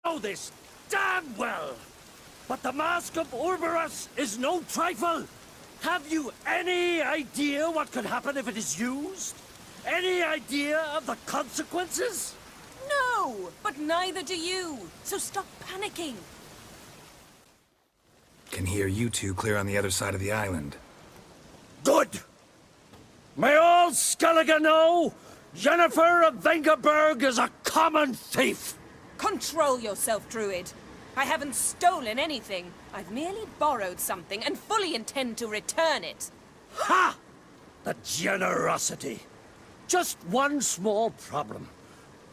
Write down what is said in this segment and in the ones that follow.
know this damn well. But the Mask of Orboros is no trifle. Have you any idea what could happen if it is used? Any idea of the consequences? No, but neither do you. So stop panicking. Can hear you two clear on the other side of the island. Good. May all Skellige know, Jennifer of Vengerberg is a common thief. Control yourself, Druid. I haven't stolen anything. I've merely borrowed something and fully intend to return it. Ha! The generosity. Just one small problem.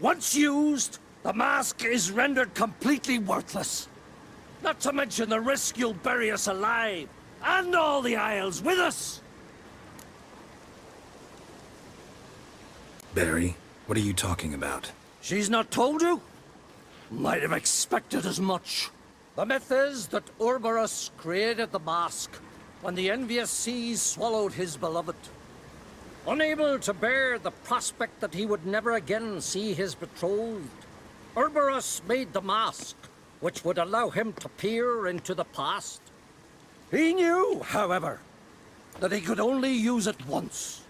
Once used, the mask is rendered completely worthless. Not to mention the risk you'll bury us alive, and all the Isles with us. Barry, what are you talking about? She's not told you? Might have expected as much. The myth is that Orboros created the mask when the envious seas swallowed his beloved. Unable to bear the prospect that he would never again see his betrothed, Orboros made the mask, which would allow him to peer into the past. He knew, however, that he could only use it once.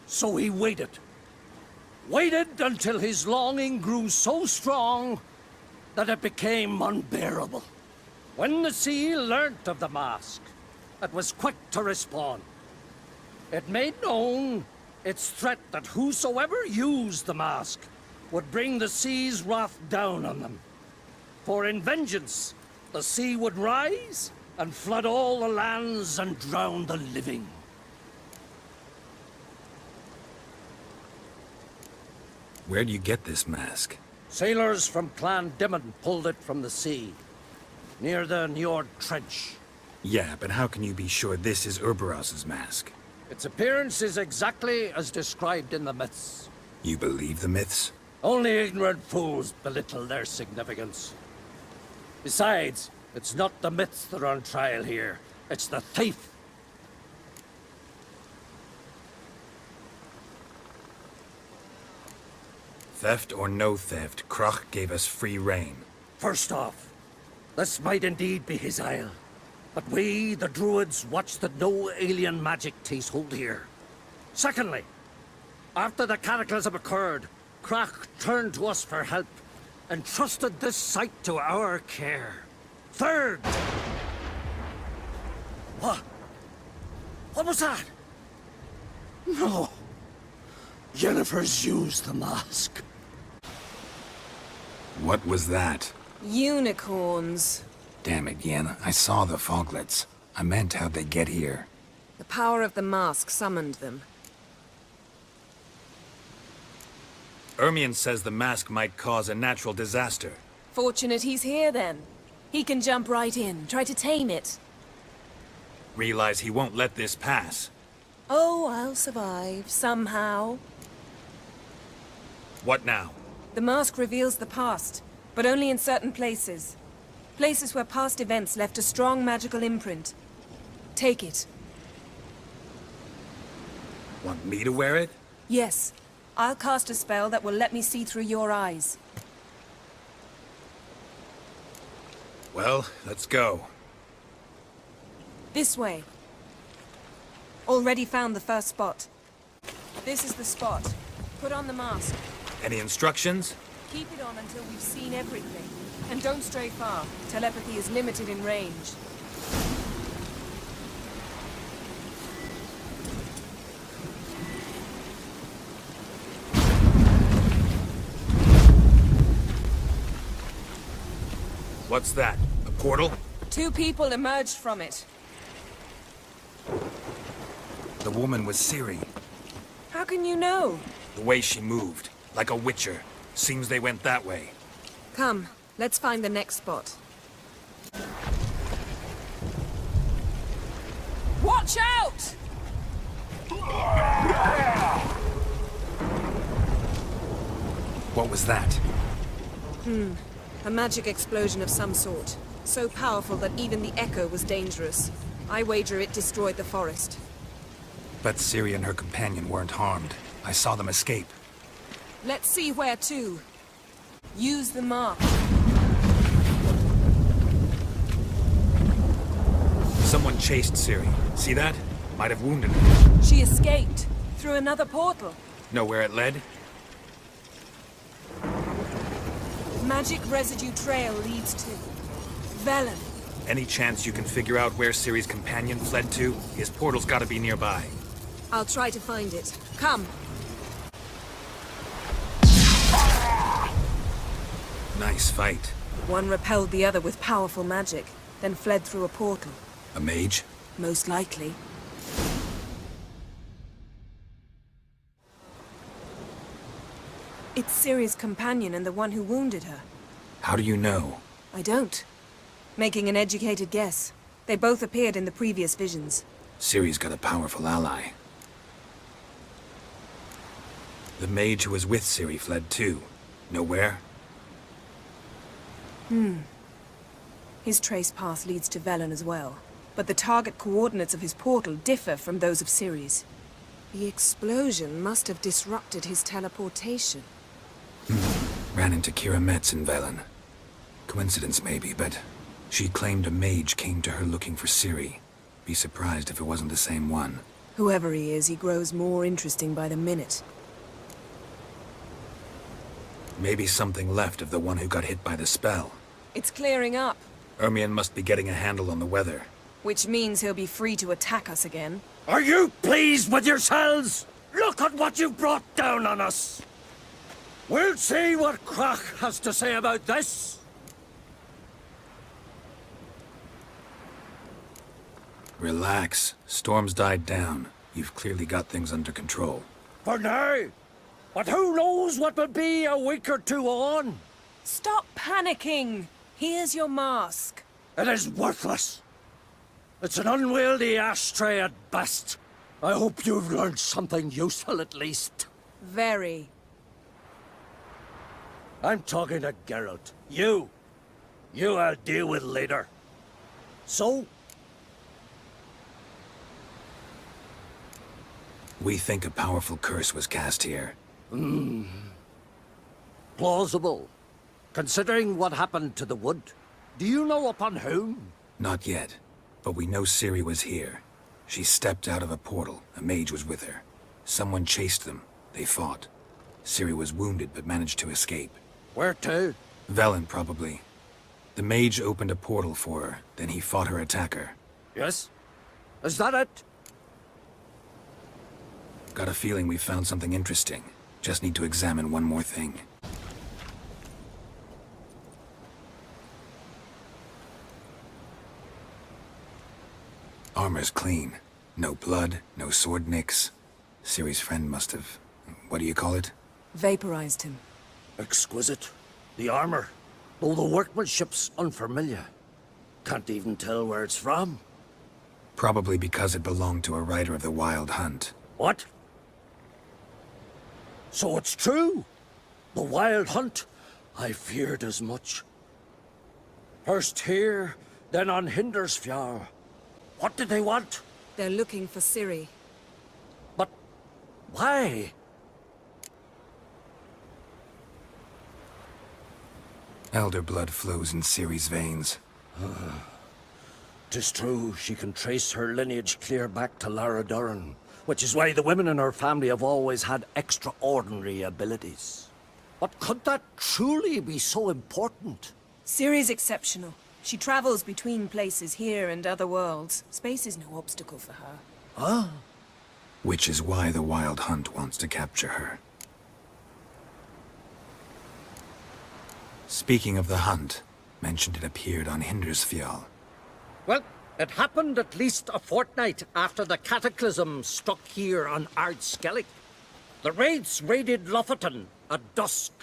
So he waited. Waited until his longing grew so strong that it became unbearable. When the sea learnt of the mask, it was quick to respond. It made known its threat that whosoever used the mask would bring the sea's wrath down on them. For in vengeance, the sea would rise and flood all the lands and drown the living. Where do you get this mask? Sailors from Clan Dimon pulled it from the sea, near the Njord Trench. Yeah, but how can you be sure this is Orboros's mask? Its appearance is exactly as described in the myths. You believe the myths? Only ignorant fools belittle their significance. Besides, it's not the myths that are on trial here. It's the thief. Theft or no theft, Krach gave us free rein. First off, this might indeed be his isle. But we, the Druids, watch that no alien magic takes hold here. Secondly, after the cataclysm occurred, Krach turned to us for help, and trusted this site to our care. Third... What? What was that? No. Jennifer's used the mask. What was that? Unicorns. Damn it, Yen. I saw the foglets. I meant how'd they get here. The power of the mask summoned them. Ermion says the mask might cause a natural disaster. Fortunate he's here, then. He can jump right in, try to tame it. Realize he won't let this pass. Oh, I'll survive, somehow. What now? The mask reveals the past, but only in certain places. Places where past events left a strong magical imprint. Take it. Want me to wear it? Yes. I'll cast a spell that will let me see through your eyes. Well, let's go. This way. Already found the first spot. This is the spot. Put on the mask. Any instructions? Keep it on until we've seen everything. And don't stray far. Telepathy is limited in range. What's that? A portal? 2 people emerged from it. The woman was Ciri. How can you know? The way she moved. Like a witcher. Seems they went that way. Come, let's find the next spot. Watch out! What was that? A magic explosion of some sort. So powerful that even the echo was dangerous. I wager it destroyed the forest. But Ciri and her companion weren't harmed. I saw them escape. Let's see where to. Use the mark. Someone chased Ciri. See that? Might have wounded her. She escaped through another portal. Know where it led? Magic residue trail leads to Velen. Any chance you can figure out where Ciri's companion fled to? His portal's gotta be nearby. I'll try to find it. Come. Nice fight. One repelled the other with powerful magic, then fled through a portal. A mage? Most likely. It's Ciri's companion and the one who wounded her. How do you know? I don't. Making an educated guess. They both appeared in the previous visions. Ciri's got a powerful ally. The mage who was with Ciri fled too. Know where? His trace path leads to Velen as well. But the target coordinates of his portal differ from those of Ciri's. The explosion must have disrupted his teleportation. Ran into Kira Metz in Velen. Coincidence maybe, but she claimed a mage came to her looking for Ciri. Be surprised if it wasn't the same one. Whoever he is, he grows more interesting by the minute. Maybe something left of the one who got hit by the spell. It's clearing up, Ermion must be getting a handle on the weather. which means he'll be free to attack us again. Are you pleased with yourselves? Look at what you've brought down on us. We'll see what Crach has to say about this. Relax. Storm's died down. You've clearly got things under control. For now. But who knows what will be a week or two on? Stop panicking! Here's your mask. It is worthless. It's an unwieldy ashtray at best. I hope you've learned something useful at least. Very. I'm talking to Geralt. You I'll deal with later. So, We think a powerful curse was cast here. plausible. Considering what happened to the wood. Do you know upon whom? Not yet, but we know Ciri was here. She stepped out of a portal. A mage was with her. Someone chased them. They fought. Ciri was wounded but managed to escape. Where to? Velen, probably. The mage opened a portal for her, then he fought her attacker. Yes? Is that it? Got a feeling we found something interesting. Just need to examine one more thing. Armor's clean. No blood, no sword nicks. Ciri's friend must have... what do you call it? Vaporized him. Exquisite. The armor, though the workmanship's unfamiliar. Can't even tell where it's from. Probably because it belonged to a rider of the Wild Hunt. What? So it's true? The Wild Hunt? I feared as much. First here, then on Hindersfjall. What did they want? They're looking for Ciri. But why? Elder blood flows in Ciri's veins. 'Tis true, she can trace her lineage clear back to Lara Duran, which is why the women in her family have always had extraordinary abilities. But could that truly be so important? Ciri's exceptional. She travels between places here and other worlds. Space is no obstacle for her. Which is why the Wild Hunt wants to capture her. Speaking of the hunt, mentioned it appeared on Hindersfjall. Well, it happened at least a fortnight after the cataclysm struck here on Ardskellig. The raids raided Lofoten at dusk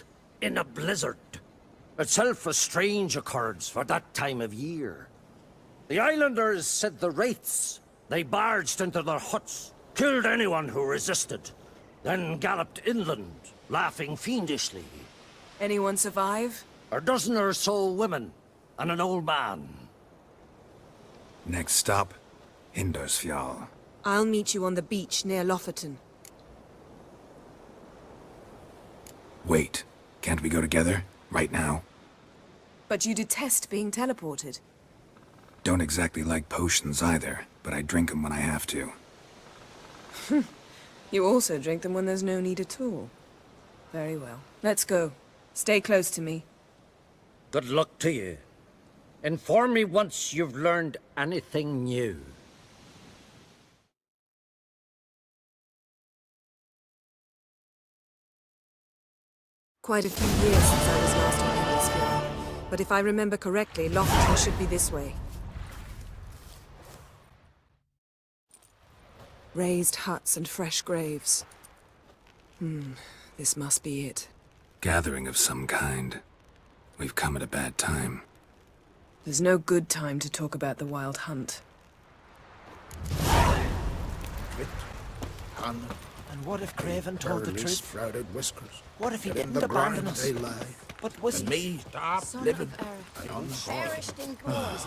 in a blizzard. Itself a strange occurrence for that time of year. The islanders said the wraiths. They barged into their huts, killed anyone who resisted, then galloped inland, laughing fiendishly. Anyone survive? A dozen or so women, and an old man. Next stop, Hindersfjall. I'll meet you on the beach near Lofoten. Wait, can't we go together? Right now? But you detest being teleported. Don't exactly like potions either, but I drink them when I have to. You also drink them when there's no need at all. Very well. Let's go. Stay close to me. Good luck to you. Inform me once you've learned anything new. Quite a few years since I was last on Hemisphere. But if I remember correctly, Lockton should be this way. Raised huts and fresh graves. This must be it. Gathering of some kind. We've come at a bad time. There's no good time to talk about the Wild Hunt. And what if Craven told the truth? Shrouded whiskers. What if he In didn't the abandon ground us? they lie. But was And he? me, stop Son living. of Eric, I unsoil. perished in cause.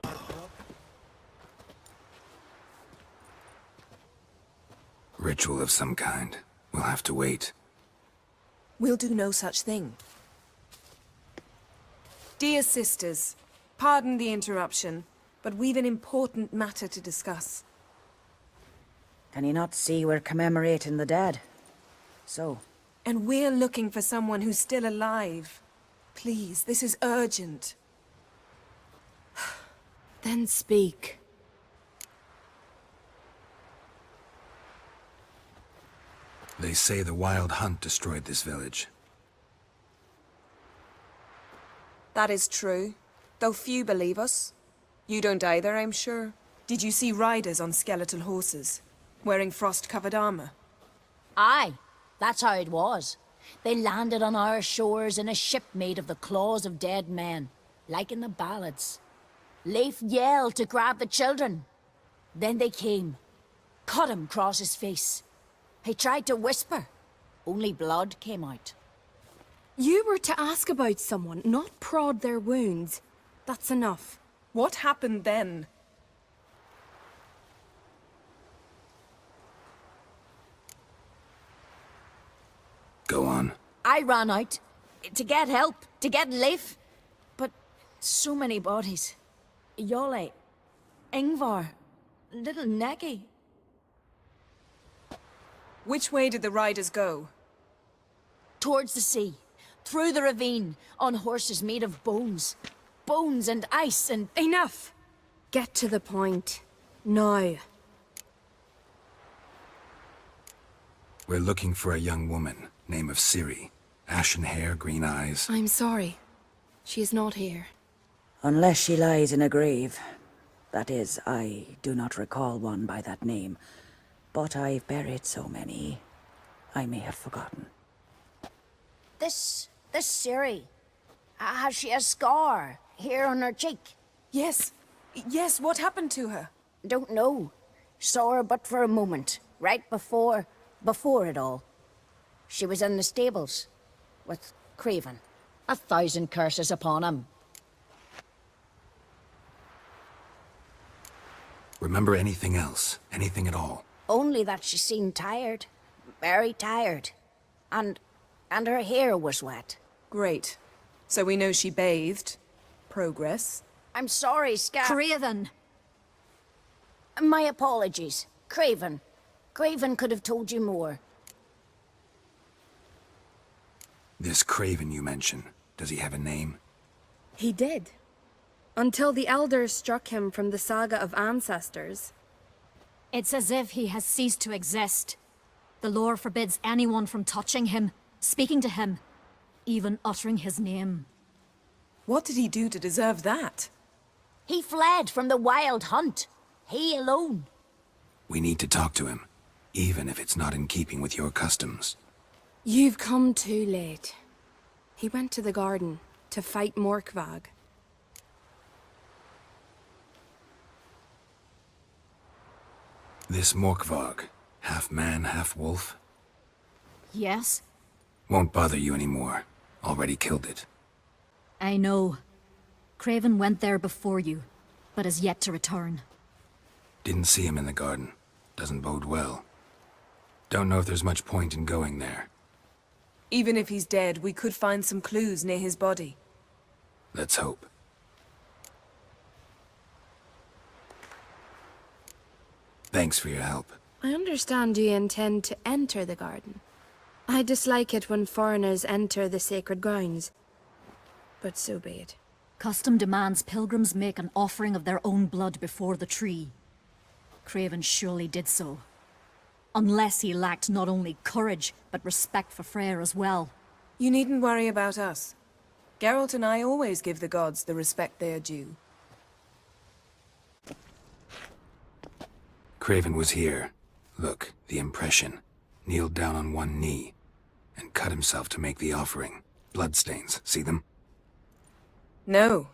Ritual of some kind. We'll have to wait. We'll do no such thing. Dear sisters, pardon the interruption, but we've an important matter to discuss. Can you not see we're commemorating the dead? So, And we're looking for someone who's still alive. Please, this is urgent. Then speak. They say the Wild Hunt destroyed this village. That is true, though few believe us. You don't either, I'm sure. Did you see riders on skeletal horses, wearing frost-covered armor? Aye, that's how it was. They landed on our shores in a ship made of the claws of dead men, like in the ballads. Leif yelled to grab the children. Then they came, cut him across his face. He tried to whisper, only blood came out. You were to ask about someone, not prod their wounds. That's enough. What happened then? Go on. I ran out to get help, to get Leif. But so many bodies. Yolle, Ingvar, little Necky. Which way did the riders go? Towards the sea, through the ravine, on horses made of bones. Bones and ice and... Enough! Get to the point. Now. We're looking for a young woman, name of Ciri. Ashen hair, green eyes. I'm sorry. She is not here. unless she lies in a grave. That is, I do not recall one by that name. But I've buried so many, I may have forgotten. This Ciri, has she a scar here on her cheek? Yes. Yes, what happened to her? Don't know. Saw her but for a moment, right before it all. She was in the stables with Craven. 1,000 curses upon him. Remember anything else? Anything at all? Only that she seemed tired. Very tired. And her hair was wet. Great. So we know she bathed. Progress. I'm sorry, Craven! My apologies. Craven. Craven could have told you more. This Craven you mention, does he have a name? He did. Until the elders struck him from the saga of ancestors. It's as if he has ceased to exist. The lore forbids anyone from touching him, speaking to him, even uttering his name. What did he do to deserve that? He fled from the Wild Hunt. He alone. We need to talk to him, even if it's not in keeping with your customs. You've come too late. He went to the garden to fight Morkvag. This Morkvag, half man, half wolf, Yes, won't bother you anymore. Already killed it. I know. Craven went there before you, but is yet to return. Didn't see him in the garden. Doesn't bode well. Don't know if there's much point in going there. Even if he's dead, we could find some clues near his body. Let's hope. Thanks for your help. I understand you intend to enter the garden. I dislike it when foreigners enter the sacred grounds. But so be it. Custom demands pilgrims make an offering of their own blood before the tree. Craven surely did so. Unless he lacked not only courage, but respect for Freyr as well. You needn't worry about us. Geralt and I always give the gods the respect they are due. Craven was here. Look, the impression. Kneeled down on one knee and cut himself to make the offering. Bloodstains, see them? No.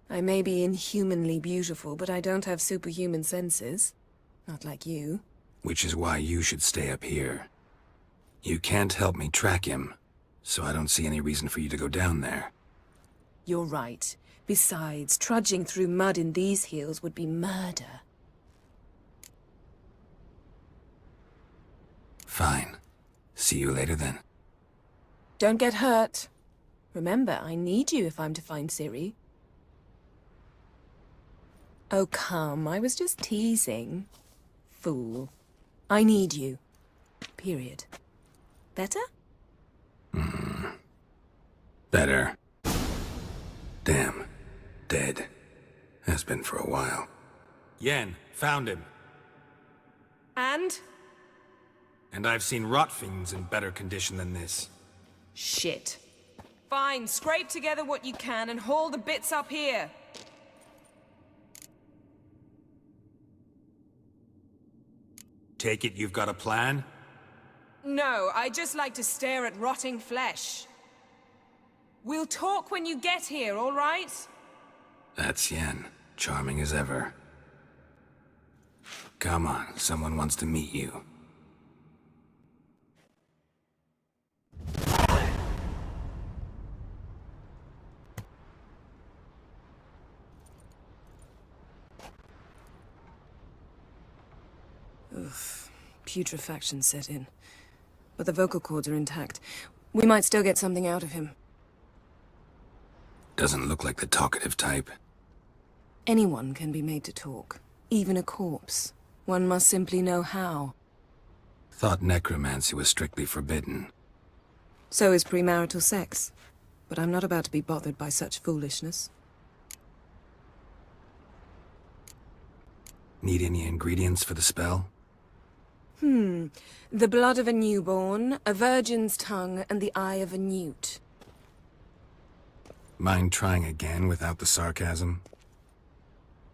I may be inhumanly beautiful, but I don't have superhuman senses. Not like you. Which is why you should stay up here. You can't help me track him, so I don't see any reason for you to go down there. You're right. Besides, trudging through mud in these hills would be murder. Fine. See you later then. Don't get hurt. Remember, I need you if I'm to find Ciri. Oh, come. I was just teasing. Fool. I need you. Period. Better? Better. Damn. Dead. Has been for a while. Yen, found him. And? And I've seen rot fiends in better condition than this. Shit. Fine, scrape together what you can and haul the bits up here. Take it you've got a plan? No, I just like to stare at rotting flesh. We'll talk when you get here, all right? That's Yen. Charming as ever. Come on, someone wants to meet you. Putrefaction set in. But the vocal cords are intact. We might still get something out of him. Doesn't look like the talkative type. Anyone can be made to talk. Even a corpse. One must simply know how. Thought necromancy was strictly forbidden. So is premarital sex. But I'm not about to be bothered by such foolishness. Need any ingredients for the spell? The blood of a newborn, a virgin's tongue, and the eye of a newt. Mind trying again without the sarcasm?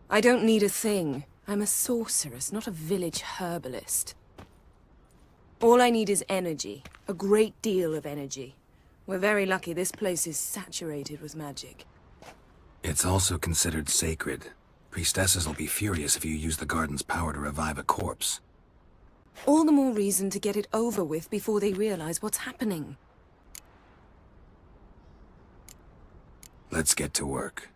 I don't need a thing. I'm a sorceress, not a village herbalist. All I need is energy. A great deal of energy. We're very lucky this place is saturated with magic. It's also considered sacred. Priestesses will be furious if you use the garden's power to revive a corpse. All the more reason to get it over with before they realize what's happening. Let's get to work.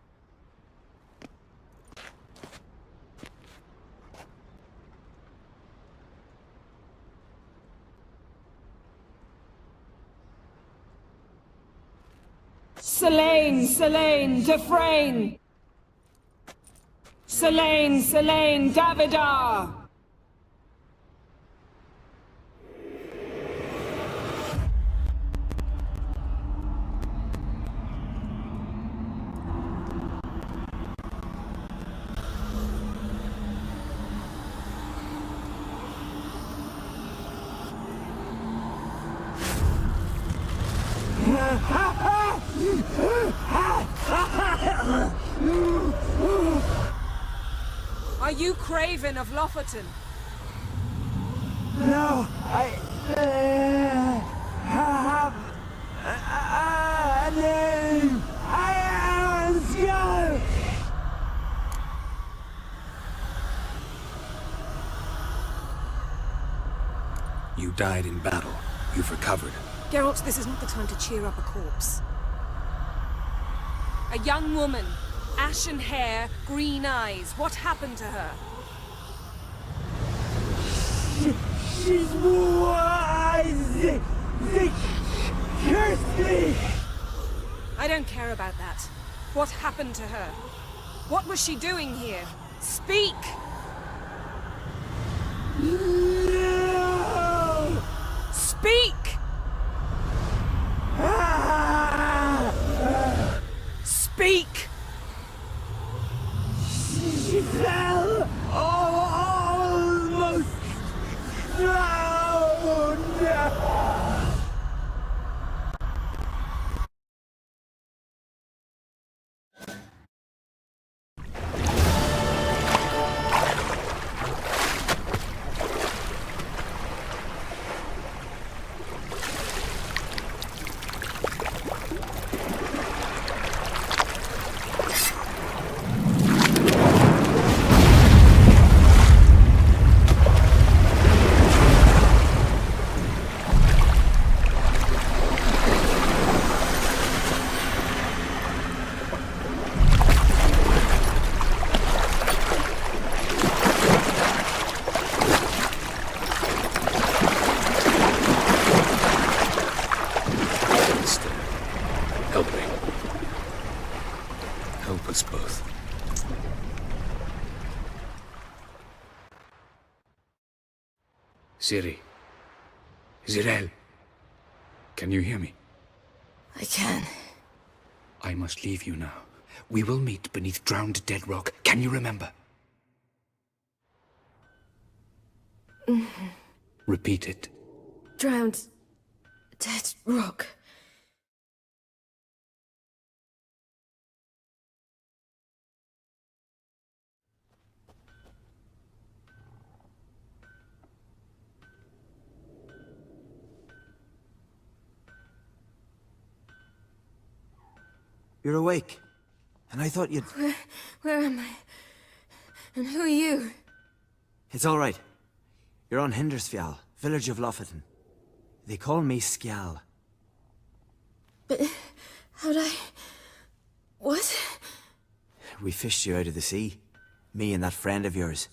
Selene, Selene, Dufresne! Selene, Selene, Davidar! Are you Craven of Lofoten? No, I have a name. I am Skull. You died in battle. You've recovered. Geralt, this is not the time to cheer up a corpse. A young woman. Ashen hair, green eyes. What happened to her? She's wise. They cursed me. I don't care about that. What happened to her? What was she doing here? Speak! No! Speak! Speak! She fell almost drowned. Still. Help me. Help us both. Ciri. Zirael. Can you hear me? I can. I must leave you now. We will meet beneath drowned dead rock. Can you remember? Repeat it. Drowned. Dead rock. You're awake. And I thought you'd... Where am I? And who are you? It's all right. You're on Hindersfjall, village of Lofoten. They call me Skjal. But how'd I... What? We fished you out of the sea. Me and that friend of yours.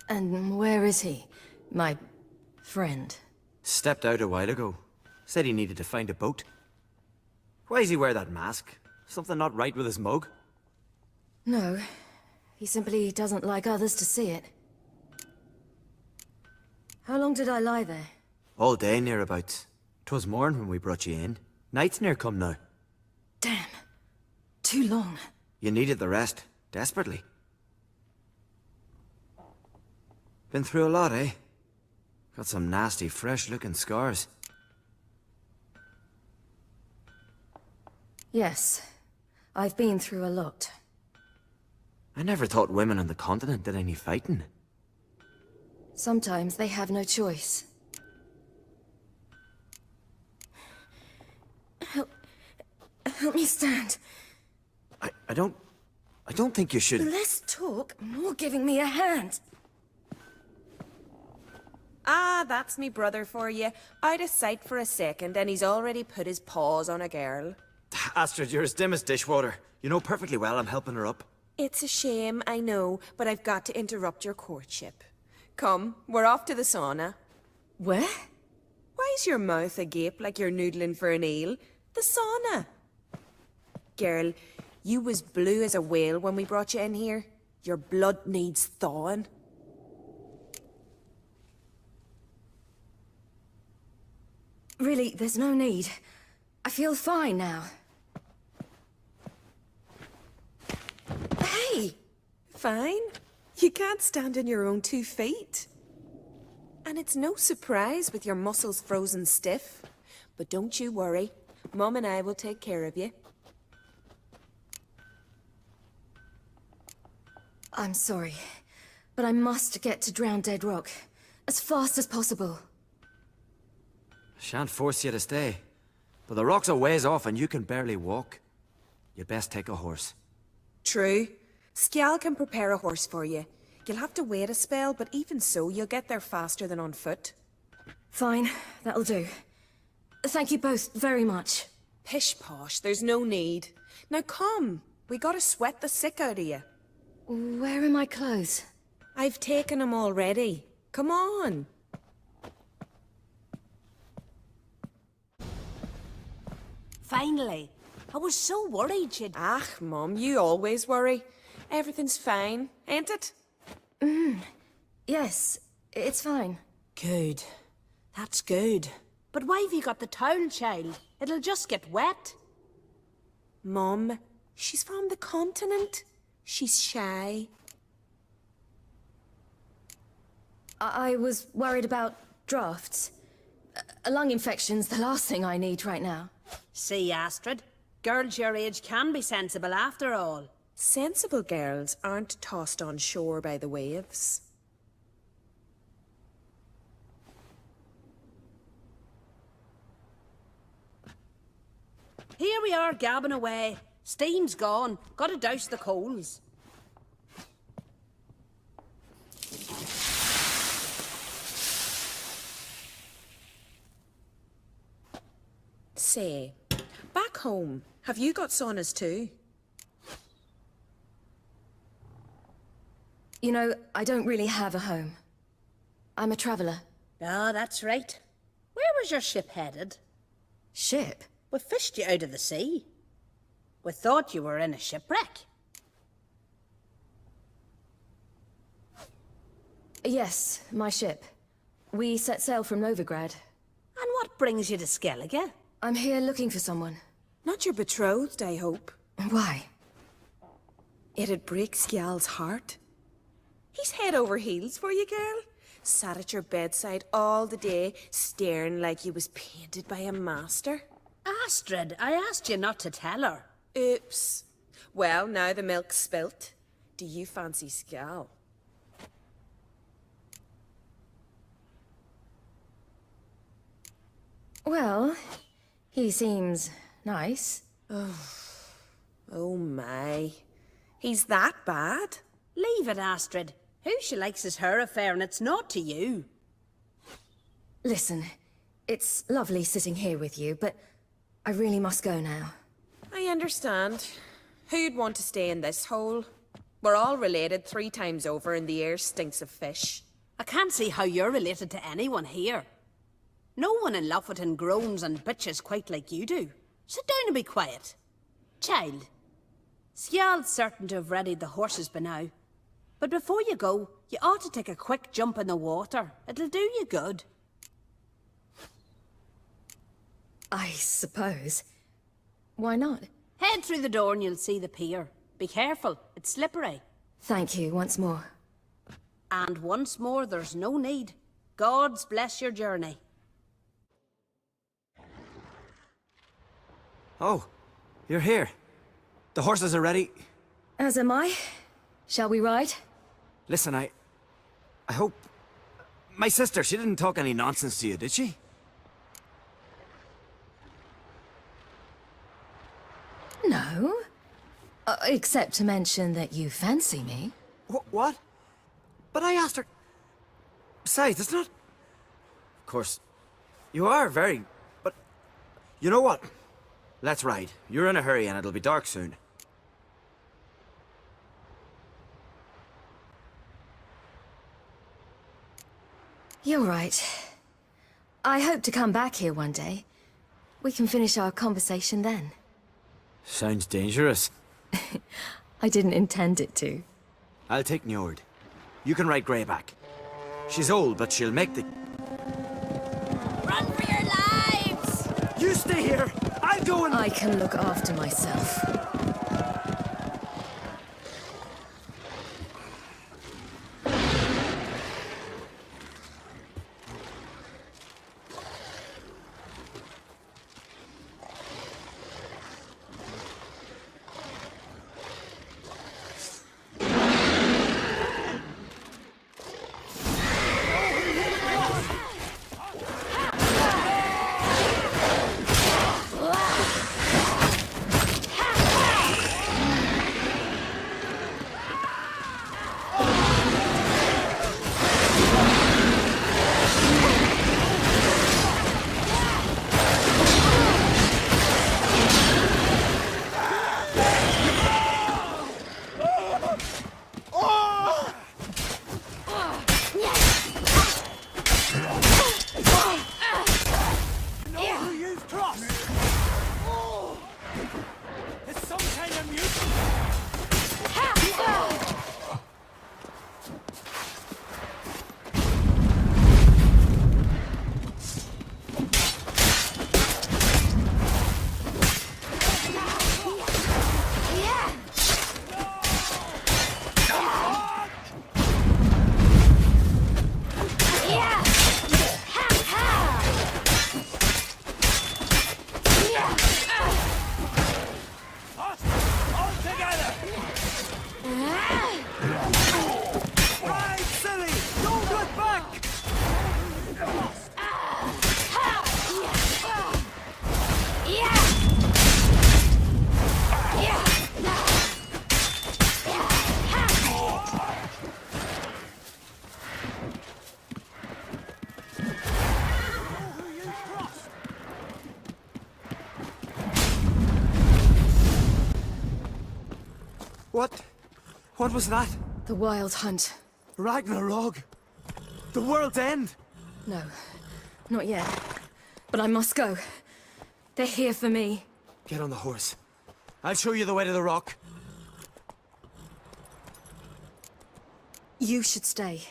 And where is he? My friend. Stepped out a while ago. Said he needed to find a boat. Why does he wear that mask? Something not right with his mug? No. He simply doesn't like others to see it. How long did I lie there? All day nearabouts. 'Twas morn when we brought you in. Night's near come now. Damn. Too long. You needed the rest. Desperately. Been through a lot, eh? Got some nasty, fresh-looking scars. Yes. I've been through a lot. I never thought women on the continent did any fighting. Sometimes they have no choice. Help me stand. I don't think you should... Less talk, more giving me a hand. Ah, that's me brother for you. Out of sight for a second, and he's already put his paws on a girl. Astrid, you're as dim as dishwater. You know perfectly well I'm helping her up. It's a shame, I know, but I've got to interrupt your courtship. Come, we're off to the sauna. Where? Why is your mouth agape like you're noodling for an eel? The sauna. Girl, you was blue as a whale when we brought you in here. Your blood needs thawing. Really, there's no need. I feel fine now. Hey! Fine. You can't stand on your own 2 feet. And it's no surprise with your muscles frozen stiff. But don't you worry. Mum and I will take care of you. I'm sorry, but I must get to Drowned Dead Rock as fast as possible. Shan't force you to stay. But the rock's a ways off and you can barely walk. You'd best take a horse. True. Skjal can prepare a horse for you. You'll have to wait a spell, but even so, you'll get there faster than on foot. Fine, that'll do. Thank you both very much. Pish-posh, there's no need. Now come, we gotta sweat the sick out of you. Where are my clothes? I've taken them already. Come on. Finally. I was so worried you'd... Mum, you always worry. Everything's fine, ain't it? Yes, it's fine. Good. That's good. But why have you got the towel, child? It'll just get wet. Mum, she's from the continent. She's shy. I was worried about drafts. A lung infection's the last thing I need right now. See, Astrid, girls your age can be sensible after all. Sensible girls aren't tossed on shore by the waves. Here we are gabbing away. Steam's gone. Gotta douse the coals. Say, back home, have you got saunas too? You know, I don't really have a home. I'm a traveller. Ah, that's right. Where was your ship headed? Ship? We fished you out of the sea. We thought you were in a shipwreck. Yes, my ship. We set sail from Novigrad. And what brings you to Skellige? I'm here looking for someone. Not your betrothed, I hope. Why? It'd break Skjal's heart. He's head over heels for you, girl. Sat at your bedside all the day, staring like he was painted by a master. Astrid, I asked you not to tell her. Oops. Well, now the milk's spilt. Do you fancy Skjal? Well, he seems nice. Oh my. He's that bad? Leave it, Astrid. Who she likes is her affair, and it's not to you. Listen, it's lovely sitting here with you, but I really must go now. I understand. Who'd want to stay in this hole? We're all related 3 times over and the air stinks of fish. I can't see how you're related to anyone here. No one in Lofoten groans and bitches quite like you do. Sit down and be quiet. Child, Skjal's certain to have readied the horses by now. But before you go, you ought to take a quick jump in the water. It'll do you good. I suppose. Why not? Head through the door and you'll see the pier. Be careful, it's slippery. Thank you once more. And once more, there's no need. God's bless your journey. Oh, you're here. The horses are ready. As am I. Shall we ride? Listen, I hope... My sister, she didn't talk any nonsense to you, did she? No. Except to mention that you fancy me. What? But I asked her... Besides, it's not... Of course, you are very... But... You know what? Let's ride. You're in a hurry and it'll be dark soon. You're right. I hope to come back here one day. We can finish our conversation then. Sounds dangerous. I didn't intend it to. I'll take Njord. You can ride Greyback. She's old, but she'll make the... Run for your lives! You stay here! I'll go and... I can look after myself. What was that? The Wild Hunt. Ragnarok? The world's end? No, not yet. But I must go. They're here for me. Get on the horse. I'll show you the way to the rock. You should stay.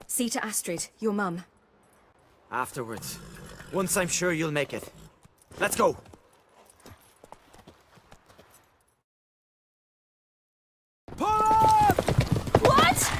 See to Astrid, your mum. Afterwards. Once I'm sure you'll make it. Let's go! Pull up! What?!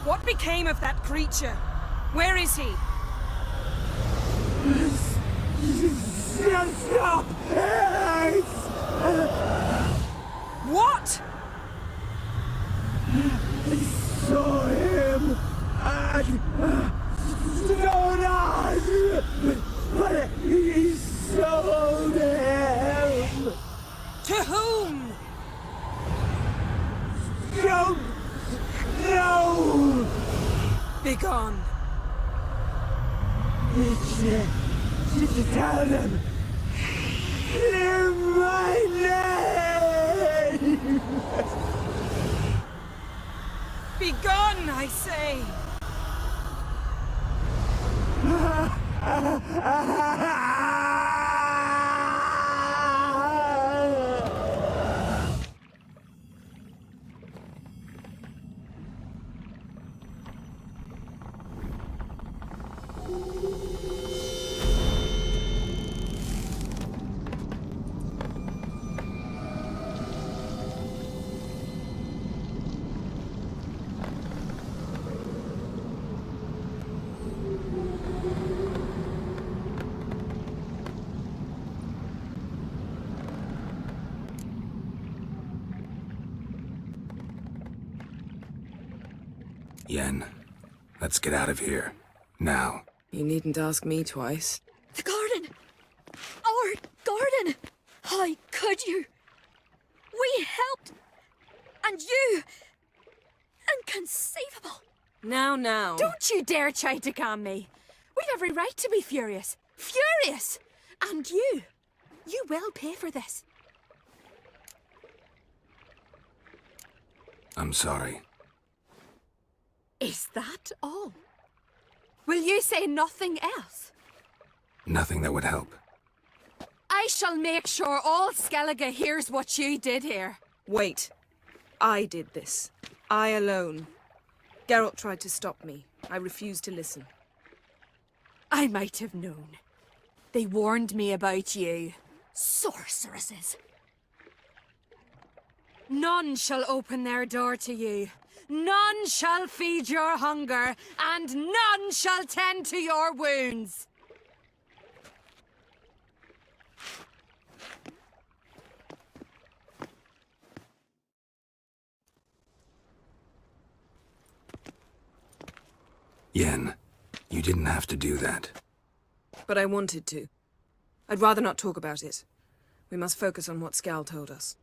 What became of that creature? Where is he? Stop! What? I saw him at Stonan, but he sold him. To whom? Don't know. Begone. Tell them. Clear my name. Begone, I say! Yen, let's get out of here. Now. You needn't ask me twice. The garden! Our garden! How could you? We helped! And you! Inconceivable! Now. Don't you dare try to calm me. We've every right to be furious. Furious! And you will pay for this. I'm sorry. Is that all? Will you say nothing else? Nothing that would help. I shall make sure all Skellige hears what you did here. Wait. I did this. I alone. Geralt tried to stop me. I refused to listen. I might have known. They warned me about you. Sorceresses. None shall open their door to you. None shall feed your hunger, and none shall tend to your wounds. Yen, you didn't have to do that. But I wanted to. I'd rather not talk about it. We must focus on what Scal told us.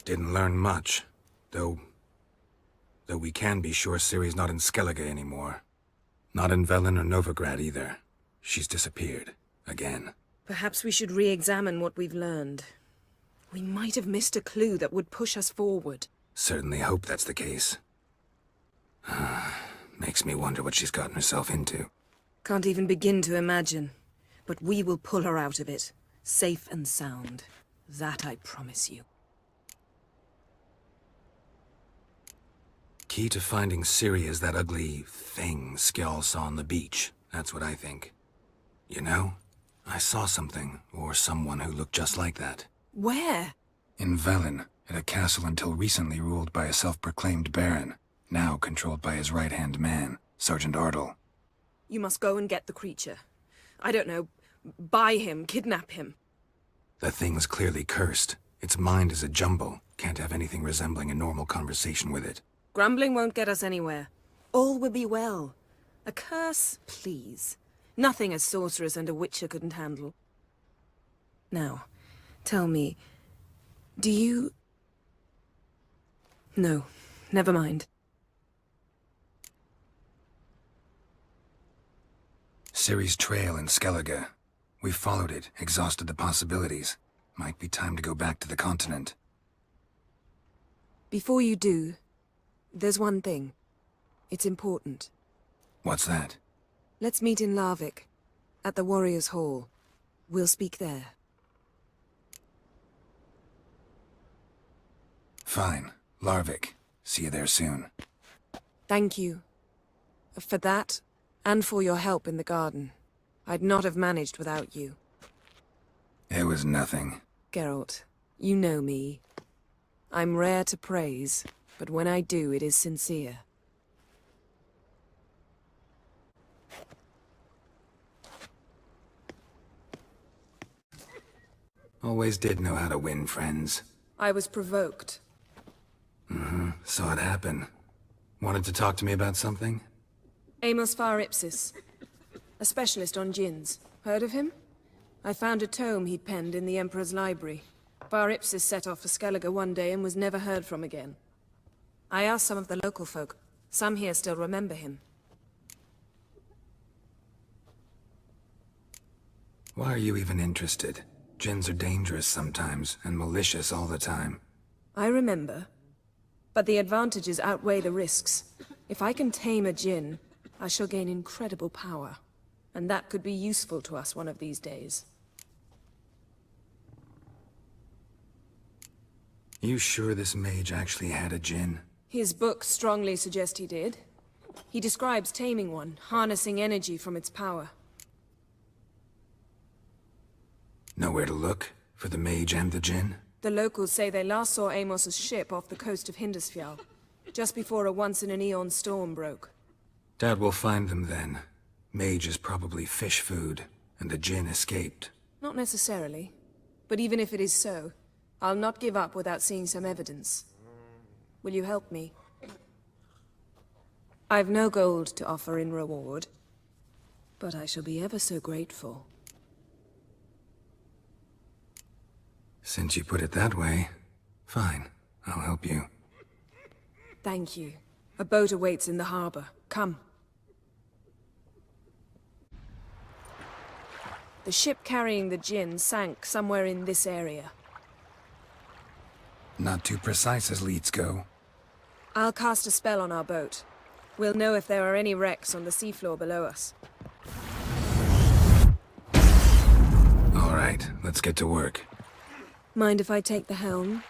Didn't learn much, though we can be sure Ciri's not in Skellige anymore. Not in Velen or Novigrad either. She's disappeared. Again. Perhaps we should re-examine what we've learned. We might have missed a clue that would push us forward. Certainly hope that's the case. Makes me wonder what she's gotten herself into. Can't even begin to imagine. But we will pull her out of it. Safe and sound. That I promise you. Key to finding Ciri is that ugly thing Skjall saw on the beach. That's what I think. You know, I saw something, or someone who looked just like that. Where? In Velen, at a castle until recently ruled by a self-proclaimed baron, now controlled by his right-hand man, Sergeant Ardle. You must go and get the creature. I don't know, buy him, kidnap him. The thing's clearly cursed. Its mind is a jumble. Can't have anything resembling a normal conversation with it. Grumbling won't get us anywhere. All will be well. A curse, please. Nothing a sorceress and a witcher couldn't handle. Now, tell me, do you... No, never mind. Ciri's trail in Skellige. We followed it, exhausted the possibilities. Might be time to go back to the continent. Before you do, there's one thing. It's important. What's that? Let's meet in Larvik, at the Warriors' Hall. We'll speak there. Fine. Larvik. See you there soon. Thank you. For that, and for your help in the garden. I'd not have managed without you. It was nothing. Geralt, you know me. I'm rare to praise, but when I do, it is sincere. Always did know how to win friends. I was provoked. Saw it happen. Wanted to talk to me about something? Amos Far Ipsis, a specialist on djinns. Heard of him? I found a tome he'd penned in the Emperor's library. Far Ipsis set off for Skellige one day and was never heard from again. I asked some of the local folk. Some here still remember him. Why are you even interested? Djinns are dangerous sometimes, and malicious all the time. I remember. But the advantages outweigh the risks. If I can tame a djinn, I shall gain incredible power. And that could be useful to us one of these days. You sure this mage actually had a djinn? His books strongly suggest he did. He describes taming one, harnessing energy from its power. Nowhere to look? For the mage and the djinn? The locals say they last saw Amos's ship off the coast of Hindisfjall, just before a once-in-an-eon storm broke. Doubt we'll find them then. Mage is probably fish food, and the djinn escaped. Not necessarily. But even if it is so, I'll not give up without seeing some evidence. Will you help me? I've no gold to offer in reward, but I shall be ever so grateful. Since you put it that way, fine. I'll help you. Thank you. A boat awaits in the harbor. Come. The ship carrying the djinn sank somewhere in this area. Not too precise as leads go. I'll cast a spell on our boat. We'll know if there are any wrecks on the seafloor below us. All right, let's get to work. Mind if I take the helm?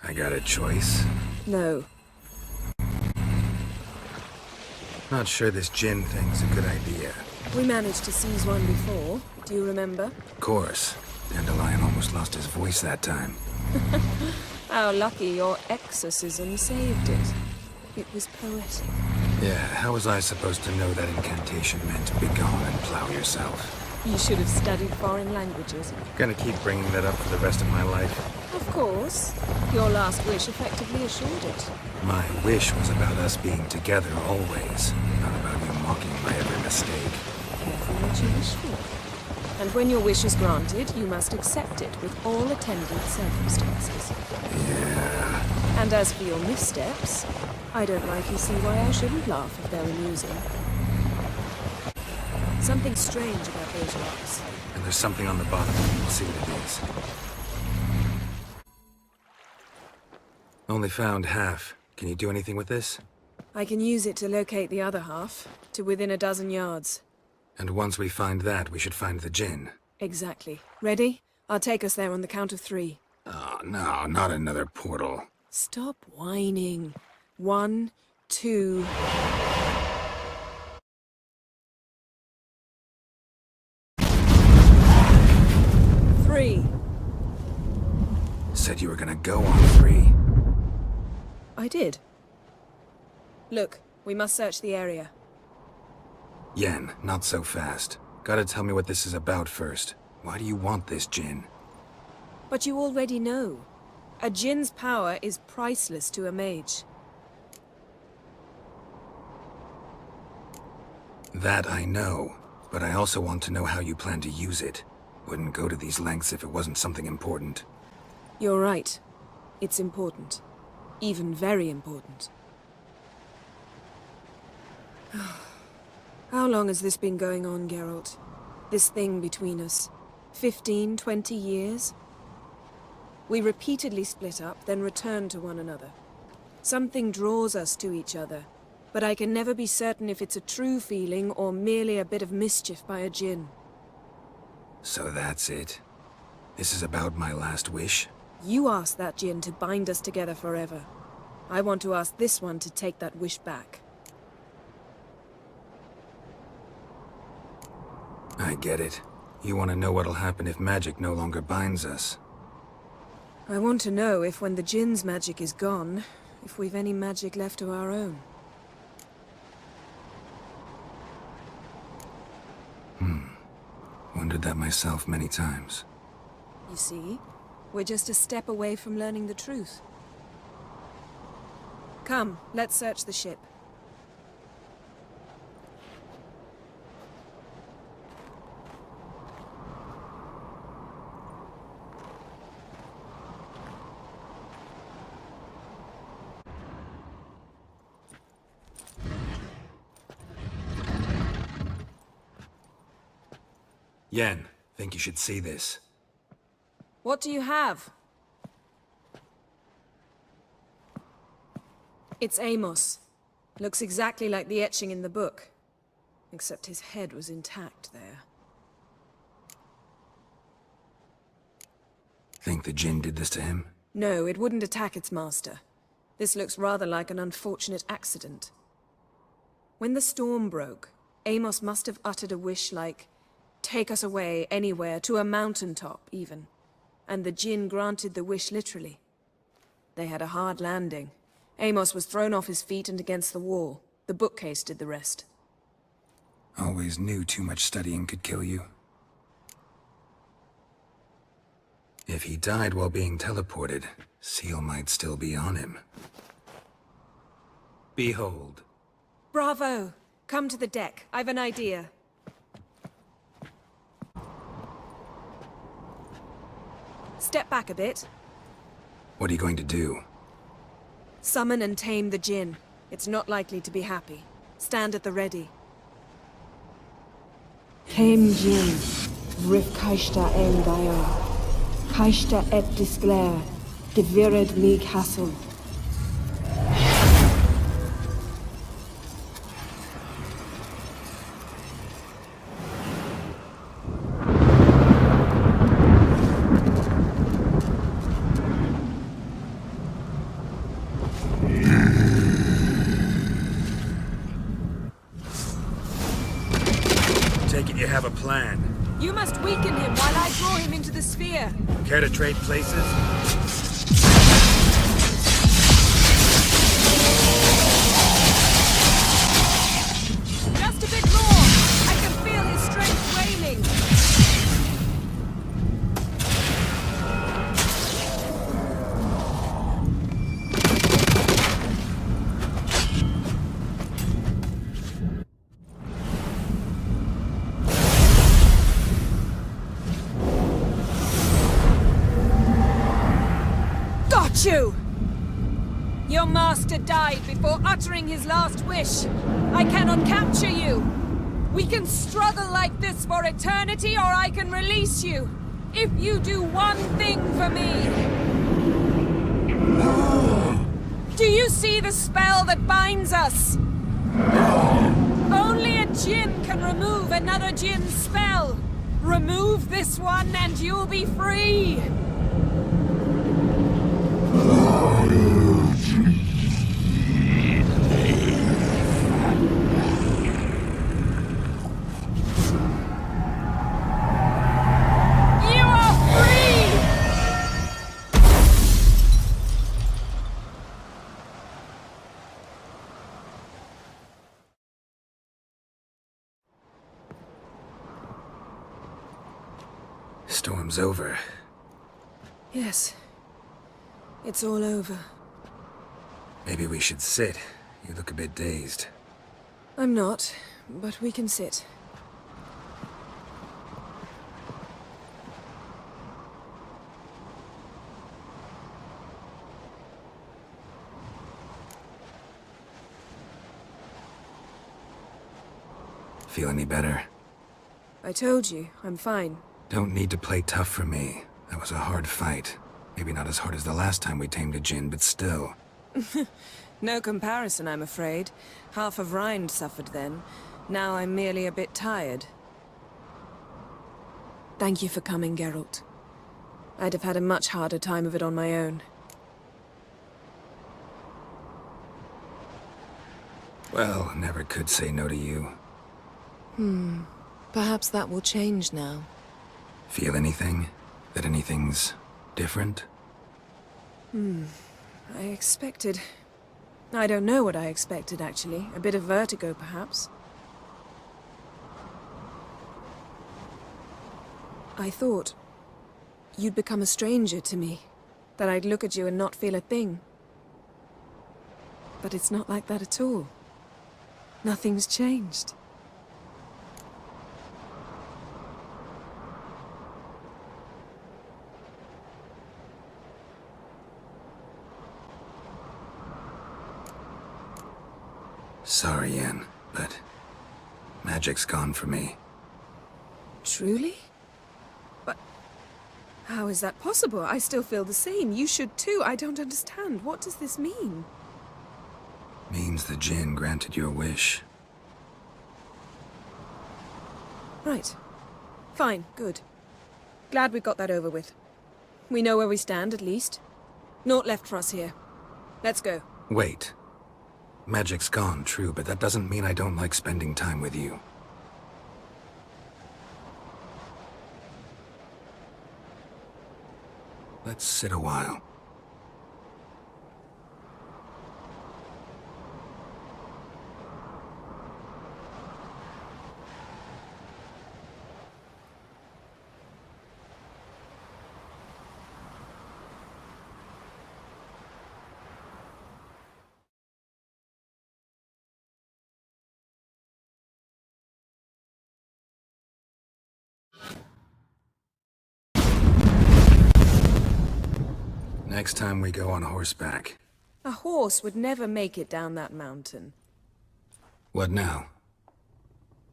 I got a choice. No. Not sure this djinn thing's a good idea. We managed to seize one before. Do you remember? Of course. Dandelion almost lost his voice that time. How lucky your exorcism saved it. It was poetic. Yeah, how was I supposed to know that incantation meant begone and plow yourself? You should have studied foreign languages. Gonna keep bringing that up for the rest of my life. Of course. Your last wish effectively assured it. My wish was about us being together always, not about you mocking my every mistake. Careful what you wish for. And when your wish is granted, you must accept it with all attendant circumstances. Yeah. And as for your missteps, I don't rightly see why I shouldn't laugh if they're amusing. Something strange about those rocks. And there's something on the bottom. We'll see what it is. Only found half. Can you do anything with this? I can use it to locate the other half, to within a dozen yards. And once we find that, we should find the Jinn. Exactly. Ready? I'll take us there on the count of 3. Oh, no, not another portal. Stop whining. 1, 2... Three. Said you were gonna go on 3. I did. Look, we must search the area. Yen, not so fast. Gotta tell me what this is about first. Why do you want this Jinn? But you already know. A Jinn's power is priceless to a mage. That I know, but I also want to know how you plan to use it. Wouldn't go to these lengths if it wasn't something important. You're right. It's important. Even very important. How long has this been going on, Geralt? This thing between us? 15, 20 years? We repeatedly split up, then return to one another. Something draws us to each other, but I can never be certain if it's a true feeling or merely a bit of mischief by a Jinn. So that's it? This is about my last wish? You asked that Jinn to bind us together forever. I want to ask this one to take that wish back. I get it. You want to know what'll happen if magic no longer binds us. I want to know if when the Jinn's magic is gone, if we've any magic left of our own. Wondered that myself many times. You see, we're just a step away from learning the truth. Come, let's search the ship. Yen, think you should see this. What do you have? It's Amos. Looks exactly like the etching in the book. Except his head was intact there. Think the Jinn did this to him? No, it wouldn't attack its master. This looks rather like an unfortunate accident. When the storm broke, Amos must have uttered a wish like, "Take us away, anywhere, to a mountaintop, even." And the Jinn granted the wish literally. They had a hard landing. Amos was thrown off his feet and against the wall. The bookcase did the rest. Always knew too much studying could kill you. If he died while being teleported, Seal might still be on him. Behold. Bravo! Come to the deck. I've an idea. Step back a bit. What are you going to do? Summon and tame the Jinn. It's not likely to be happy. Stand at the ready. Came Jinn, Rif Kaishta El Daya, Kaishta et Disclair, Devired League Hassel. Take it you have a plan. You must weaken him while I draw him into the sphere. Care to trade places? Just a bit more! I can feel his strength waning! you! Your master died before uttering his last wish. I cannot capture you. We can struggle like this for eternity, or I can release you. If you do one thing for me. Do you see the spell that binds us? Only a djinn can remove another djinn's spell. Remove this one and you'll be free. You are free! Storm's over. Yes. It's all over. Maybe we should sit. You look a bit dazed. I'm not, but we can sit. Feel any better? I told you, I'm fine. Don't need to play tough for me. That was a hard fight. Maybe not as hard as the last time we tamed a djinn, but still. No comparison, I'm afraid. Half of Rind suffered then. Now I'm merely a bit tired. Thank you for coming, Geralt. I'd have had a much harder time of it on my own. Well, never could say no to you. Perhaps that will change now. Feel anything? That anything's different? I expected... I don't know what I expected, actually. A bit of vertigo, perhaps. I thought you'd become a stranger to me. That I'd look at you and not feel a thing. But it's not like that at all. Nothing's changed. Sorry, Yen, but magic's gone for me. Truly? But how is that possible? I still feel the same. You should too. I don't understand. What does this mean? Means the djinn granted your wish. Right. Fine. Good. Glad we got that over with. We know where we stand, at least. Naught left for us here. Let's go. Wait. Magic's gone, true, but that doesn't mean I don't like spending time with you. Let's sit a while. Next time we go on horseback. A horse would never make it down that mountain. What now?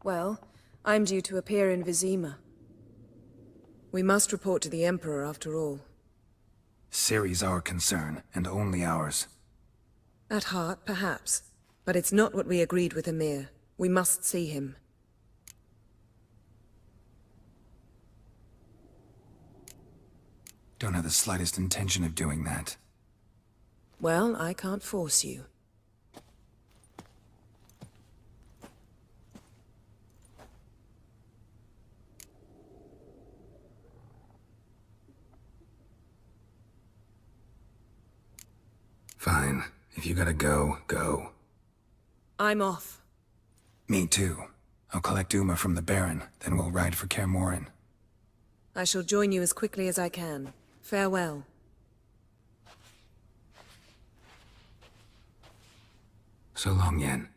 Well, I'm due to appear in Vizima. We must report to the Emperor after all. Ciri's our concern, and only ours. At heart, perhaps. But it's not what we agreed with Emir. We must see him. Don't have the slightest intention of doing that. Well, I can't force you. Fine. If you gotta go, go. I'm off. Me too. I'll collect Uma from the Baron, then we'll ride for Kaer Morhen. I shall join you as quickly as I can. Farewell. So long, Yen.